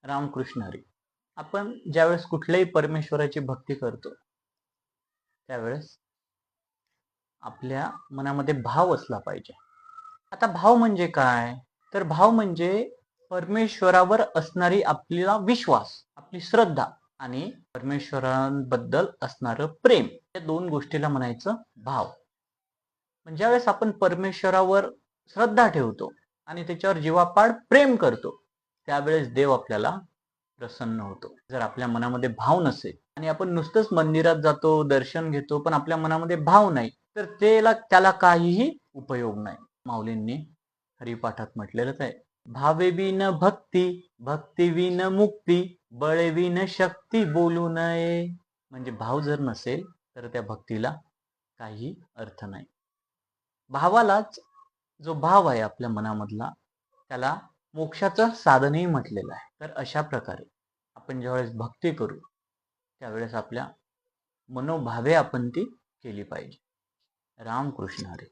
रामकृष्ण हरी. आपण ज्यावेळेस कुठल्याही परमेश्वराची भक्ती करतो त्यावेळेस आपल्या मनामध्ये भाव असला पाहिजे. आता भाव म्हणजे काय? तर भाव म्हणजे परमेश्वरावर असणारी आपला विश्वास, आपली श्रद्धा आणि परमेश्वरांबद्दल असणारं प्रेम, या दोन गोष्टीला म्हणायचं भाव. म्हणजे ज्यावेळेस आपण परमेश्वरावर श्रद्धा ठेवतो आणि त्याच्यावर जीवापाड प्रेम करतो त्यावेळेस देव आपल्याला प्रसन्न होतो. जर आपल्या मनामध्ये भाव नसेल आणि आपण नुसतंच मंदिरात जातो, दर्शन घेतो, पण आपल्या मनामध्ये भाव नाही, तर त्याला काहीही उपयोग नाही. माऊलींनी हरिपाठात म्हटलेलंच आहे, भावे विन भक्ती, भक्ती विन मुक्ती, बळे विन शक्ती बोलू नये. म्हणजे भाव जर नसेल तर त्या भक्तीला काही अर्थ नाही. भावालाच, जो भाव आहे आपल्या मनामधला, त्याला मोक्षाचं साधनही म्हटलेलं आहे. तर अशा प्रकारे आपण ज्यावेळेस भक्ती करू त्यावेळेस आपल्या मनोभावे आपण ती केली पाहिजे. रामकृष्ण हरी.